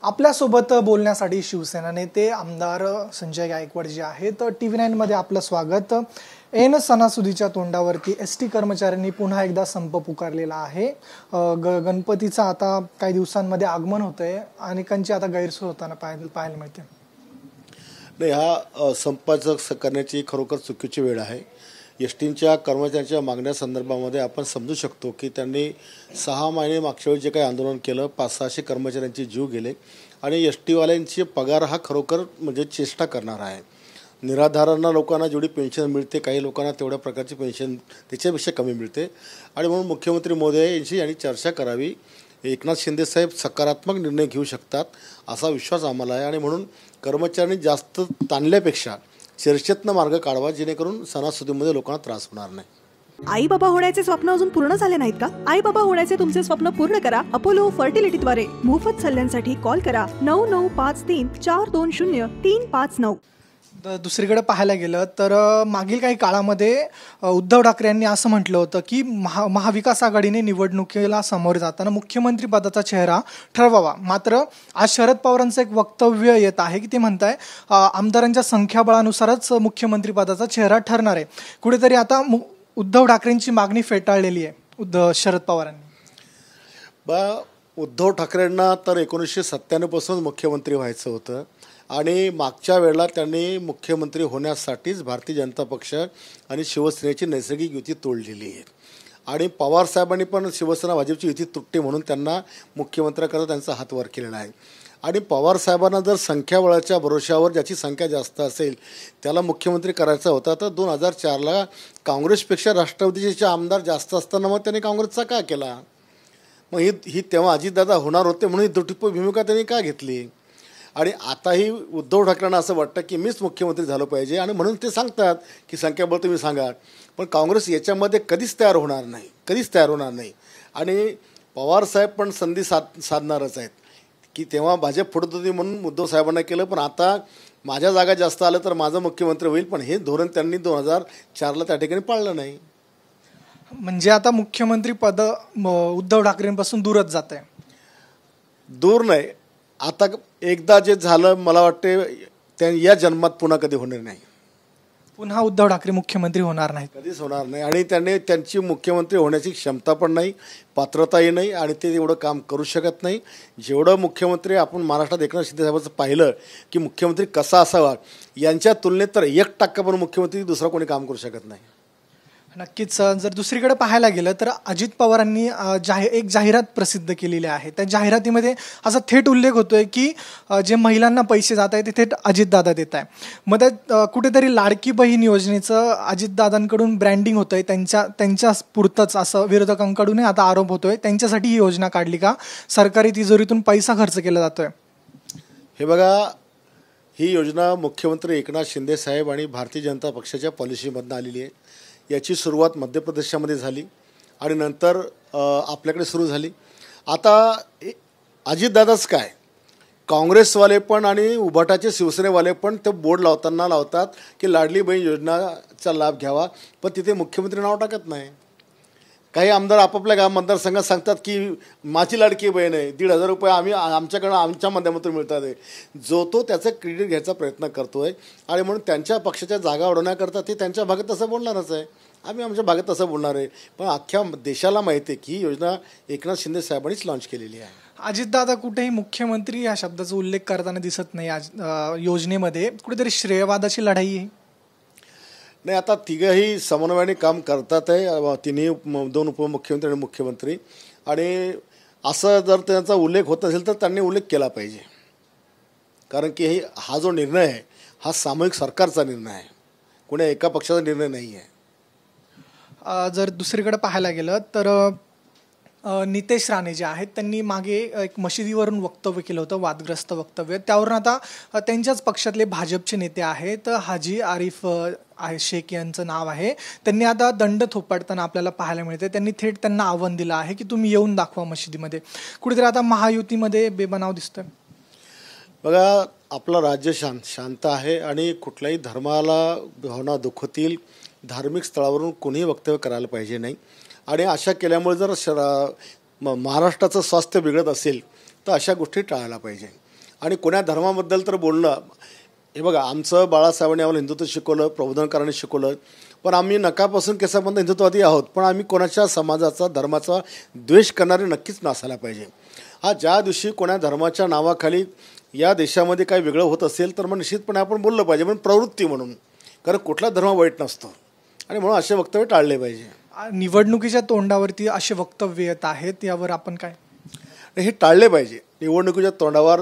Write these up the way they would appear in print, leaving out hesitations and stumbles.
आपल्यासोबत बोलण्यासाठी शिवसेना नेते आमदार संजय गायकवाड जे आहेत TV9 मध्ये आपलं स्वागत। ऐन सणासुदीच्या तोंडावरती एसटी कर्मचाऱ्यांनी पुन्हा एकदा संप पुकारलेला आहे। गणपतीचं आता काही दिवसांमध्ये आगमन होतंय, अनेकांची आता गैरसोय होताना पाहायला मिळते। नाही, हा संपाचं करण्याची खरोखर चुकीची वेळ आहे। एसटीच्या कर्मचाऱ्यांच्या मागण्यासंदर्भामध्ये आपण समजू शकतो की त्यांनी 6 महिने मागच्या वेळी जे काही आंदोलन केलं, 500-600 कर्मचाऱ्यांचे जीव गेले आणि एसटीवाल्यांचे पगार हा खरोखर म्हणजे चेष्टा करणार आहे। निराधारांना लोकांना जेवढी पेन्शन मिळते, काही लोकांना तेवढ्या प्रकारची पेन्शन त्याच्यापेक्षा कमी मिळते आणि म्हणून मुख्यमंत्री महोदय यांची आणि चर्चा करावी। एकनाथ शिंदे साहेब सकारात्मक निर्णय घेऊ शकतात असा विश्वास आम्हाला आहे आणि म्हणून कर्मचाऱ्यांनी जास्त ताणल्यापेक्षा चर्चेतनं मार्ग काढवा, जेणेकरून सणासुदीमध्ये लोकांना त्रास होणार नाही। आई बाबा होण्याचे स्वप्न अजून पूर्ण झाले नाहीत का? आई बाबा होण्याचे तुमचे स्वप्न पूर्ण करा अपोलो फर्टिलिटीद्वारे। मोफत सल्ल्यांसाठी कॉल करा 9953420359। दुसरीकडे पाहायला गेलं तर मागील काही काळामध्ये उद्धव ठाकरे यांनी असं म्हटलं होतं की महाविकास आघाडीने निवडणुकीला सामोरे जाताना मुख्यमंत्री पदाचा चेहरा ठरवावा। मात्र आज शरद पवारांचं एक वक्तव्य येत आहे की ते म्हणताय आमदारांच्या संख्याबळानुसारच मुख्यमंत्री पदाचा चेहरा ठरणार आहे। कुठेतरी आता उद्धव ठाकरेंची मागणी फेटाळलेली आहे शरद पवारांनी। उद्धव ठाकरेंना तर 1997 पासून मुख्यमंत्री व्हायचं होतं आणि मागच्या वेळेला त्यांनी मुख्यमंत्री होण्यासाठीच भारतीय जनता पक्ष आणि शिवसेनेची नैसर्गिक युती तोडलेली आहे आणि पवार साहेबांनी पण शिवसेना भाजपची युती तुटते म्हणून त्यांना मुख्यमंत्र्याकरता त्यांचा हात वर केलेला आहे आणि पवार साहेबांना जर संख्याबळाच्या भरोशावर ज्याची संख्या जास्त असेल त्याला मुख्यमंत्री करायचा होता तर 2004ला काँग्रेसपेक्षा राष्ट्रवादीचे आमदार जास्त असताना मग त्यांनी काँग्रेसचा का केला? मग ही तेव्हा अजितदादा होणार होते म्हणून ही दुटप्पी भूमिका त्यांनी का घेतली? आणि आताही उद्धव ठाकरेंना असं वाटतं की मीच मुख्यमंत्री झालो पाहिजे आणि म्हणून ते सांगतात की संख्याबळ तुम्ही सांगा, पण काँग्रेस याच्यामध्ये कधीच तयार होणार नाही आणि पवारसाहेब पण संधी साधणारच आहेत की तेव्हा भाजप फुटत होती म्हणून उद्धव साहेबांना केलं, पण आता माझ्या जागा जास्त आलं तर माझं मुख्यमंत्री होईल, पण हे धोरण त्यांनी 2004ला त्या ठिकाणी पाळलं नाही। म्हणजे आता मुख्यमंत्री पद उद्धव ठाकरेंपासून दूरच जात आहे। दूर नाही, आता एकदा जे झालं मला वाटते त्या या जन्मात पुन्हा कधी होणार नाही। पुन्हा उद्धव ठाकरे मुख्यमंत्री होणार नाही, कधीच होणार नाही आणि त्यांची मुख्यमंत्री होण्याची क्षमता पण नाही, पात्रताही नाही आणि ते एवढं काम करू शकत नाही। जेवढं मुख्यमंत्री आपण महाराष्ट्रात एकनाथ शिंदे साहेबांचं पाहिलं की मुख्यमंत्री कसा असावा, यांच्या तुलनेत तर 1% पण मुख्यमंत्री दुसरा कोणी काम करू शकत नाही। नक्कीच। जर दुसरीकडे पाहायला गेलं तर अजित पवारांनी एक जाहिरात प्रसिद्ध केलेली आहे। त्या जाहिरातीमध्ये असा थेट उल्लेख होतोय की जे महिलांना पैसे जात आहे ते थेट अजितदादा देत आहे। मग त्यात कुठेतरी लाडकी बहीण योजनेचं अजितदादांकडून ब्रँडिंग होतंय, त्यांच्या पुरतंच असं विरोधकांकडूनही आता आरोप होतोय। त्यांच्यासाठी ही योजना काढली का? सरकारी तिजोरीतून पैसा खर्च केला जातोय। हे बघा, ही योजना मुख्यमंत्री एकनाथ शिंदे साहेब आणि भारतीय जनता पक्षाच्या पॉलिसीमधून आलेली आहे। याची सुरुवात मध्य प्रदेशामध्ये झाली आणि नंतर आपल्याकडे सुरू झाली। आता अजितदादाच काय, काँग्रेसवाले पण आणि उभाटाचे शिवसेनेवाले पण ते बोर्ड लावतात की लाडली बहीण योजनाचा लाभ घ्यावा, पण तिथे मुख्यमंत्री नाव टाकत नाही। काही आमदार आपापल्या मतदारसंघात सांगतात की माझी लाडकी बहीण आहे, 1,500 रुपये आमच्याकडं आमच्या माध्यमातून मिळतात आहे। जो तो त्याचं क्रेडिट घ्यायचा प्रयत्न करतो आहे आणि म्हणून त्यांच्या पक्षाच्या जागा वाढवण्याकरता ते त्यांच्या भागात तसं बोलणारच आहे, आम्ही आमच्या भागात तसं बोलणार आहे। पण अख्ख्या देशाला माहिती आहे की ही योजना एकनाथ शिंदे साहेबांनीच लॉन्च केलेली आहे। अजितदादा कुठेही मुख्यमंत्री या शब्दाचा उल्लेख करताना दिसत नाही। योजनेमध्ये कुठेतरी श्रेयवादाची लढाई आहे। नाही, आता तिघंही समन्वयाने काम करतात आहे, तिन्ही 2 उपमुख्यमंत्री आणि मुख्यमंत्री, आणि असं जर त्यांचा उल्लेख होत असेल तर त्यांनी उल्लेख केला पाहिजे, कारण की हा जो निर्णय आहे हा सामूहिक सरकारचा निर्णय आहे, कोणी एका पक्षाचा निर्णय नाही आहे। जर दुसरीकडे पाहायला गेलं तर नितेश राणे जे आहेत त्यांनी मागे एक मशिदीवरून वक्तव्य केलं होतं, वादग्रस्त वक्तव्य। त्यावरून आता त्यांच्याच पक्षातले भाजपचे नेते आहेत हाजी आरिफ शेख यांचं नाव आहे, त्यांनी आता दंड थोपटताना आपल्याला पाहायला मिळते। त्यांनी थेट त्यांना आव्हान दिलं आहे की तुम्ही येऊन दाखवा मशिदीमध्ये। कुठेतरी आता महायुतीमध्ये बेबनाव दिसतोय। बघा, आपलं राज्य शांत आहे आणि कुठल्याही धर्माला भावना दुखतील धार्मिक स्थळावरून कोणीही वक्तव्य करायला पाहिजे नाही आणि अशा केल्यामुळे जर महाराष्ट्राचं स्वास्थ्य बिघडत असेल तर अशा गोष्टी टाळायला पाहिजे। आणि कोण्या धर्माबद्दल तर बोलणं, हे बघा, आमचं बाळासाहेबांनी आम्हाला हिंदुत्व शिकवलं, प्रबोधनकारांनी शिकवलं, पण आम्ही नकापासून केसापर्यंत हिंदुत्ववादी आहोत, पण आम्ही कोणाच्या समाजाचा धर्माचा द्वेष करणारे नक्कीच नसायला पाहिजे. हा ज्या दिवशी कोणा धर्माच्या नावाखाली या देशामध्ये काही वेगळं होत असेल तर मग निश्चितपणे आपण बोललं पाहिजे, पण प्रवृत्ती म्हणून, कारण कुठला धर्म वाईट नसतो आणि म्हणून असे वक्तव्य टाळले पाहिजे. निवडणुकीच्या तोंडावरती असे वक्तव्य येत आहेत, यावर आपण काय? हे टाळले पाहिजे. निवडणुकीच्या तोंडावर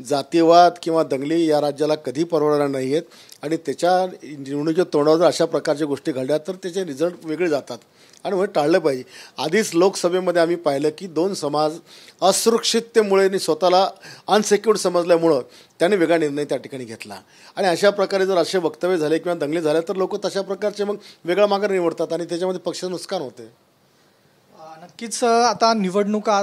जातीवाद किंवा दंगली या राज्याला कधी परवडणार नाही आहेत आणि त्याच्या निवडणुकीच्या तोंडावर जर अशा प्रकारच्या गोष्टी घडल्या तर त्याचे रिझल्ट वेगळे जातात आणि म्हणून टाळलं पाहिजे. आधीच लोकसभेमध्ये आम्ही पाहिलं की दोन समाज असुरक्षिततेमुळे स्वतःला अनसेक्युर्ड समजल्यामुळं त्याने वेगळा निर्णय त्या ठिकाणी घेतला आणि अशा प्रकारे जर असे वक्तव्य झाले किंवा दंगली झाले तर लोक तशा प्रकारचे मग वेगळा मार्ग निवडतात आणि त्याच्यामध्ये पक्षाचं नुकसान होते. नक्कीच आता निवडणुका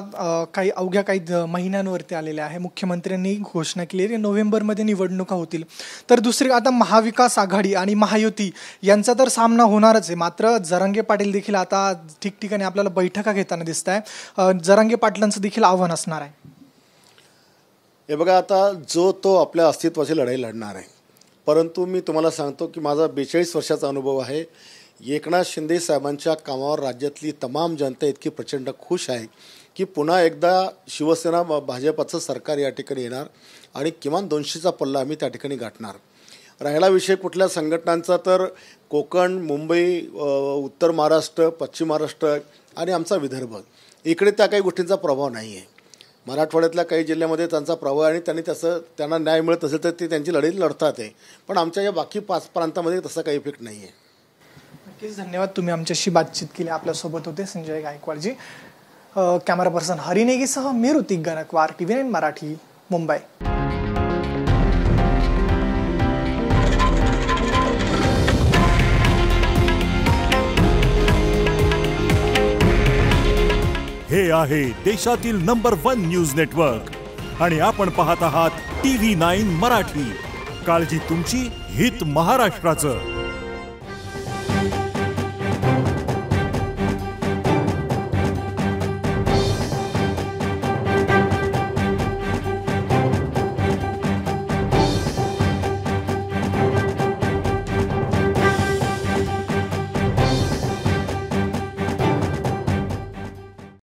अवघ्या काही महिन्यांवरती आलेल्या आहे. मुख्यमंत्र्यांनी घोषणा केली आहे की नोव्हेंबरमध्ये निवडणुका होतील. तर दुसरी आता महाविकास आघाडी आणि महायुती यांचा तर सामना होणारच आहे. मात्र जरांगे पाटील देखील आता ठिकठिकाणी आपल्याला बैठका घेताना दिसत आहे. जरांगे पाटलांचं देखील आव्हान असणार आहे. हे बघा, आता जो तो आपल्या अस्तित्वाची लढाई लढणार आहे, परंतु मी तुम्हाला सांगतो की माझा 42 वर्षाचा अनुभव आहे. एकनाथ शिंदे साहेबांच्या कामावर राज्यातली तमाम जनता इतकी प्रचंड खुश आहे की पुन्हा एकदा शिवसेना भाजपचं सरकार या ठिकाणी येणार आणि किमान 200चा पल्ला आम्ही त्या ठिकाणी गाठणार. राहिला विषय कुठल्या संघटनांचा तर कोकण, मुंबई, उत्तर महाराष्ट्र, पश्चिम महाराष्ट्र आणि आमचा विदर्भ, इकडे त्या काही गोष्टींचा प्रभाव नाही आहे. मराठवाड्यातल्या काही जिल्ह्यामध्ये त्यांचा प्रभाव आहे आणि त्यांना न्याय मिळत असेल तर ते त्यांची लढाई लढतात आहे, पण आमच्या या बाकी 5 प्रांतामध्ये तसा काही इफेक्ट नाही आहे. नक्कीच धन्यवाद. तुम्ही आमच्याशी बातचीत केली. आपल्यासोबत होते संजय गायकवाडजी. कॅमेरा पर्सन हरिनेगीसह मी ऋतिक गणकवार, TV9 मराठी, मुंबई. हे आहे देशातील नंबर 1 न्यूज नेटवर्क आणि आपण पाहत आहात TV9 मराठी. काळजी तुमची, हित महाराष्ट्राचं.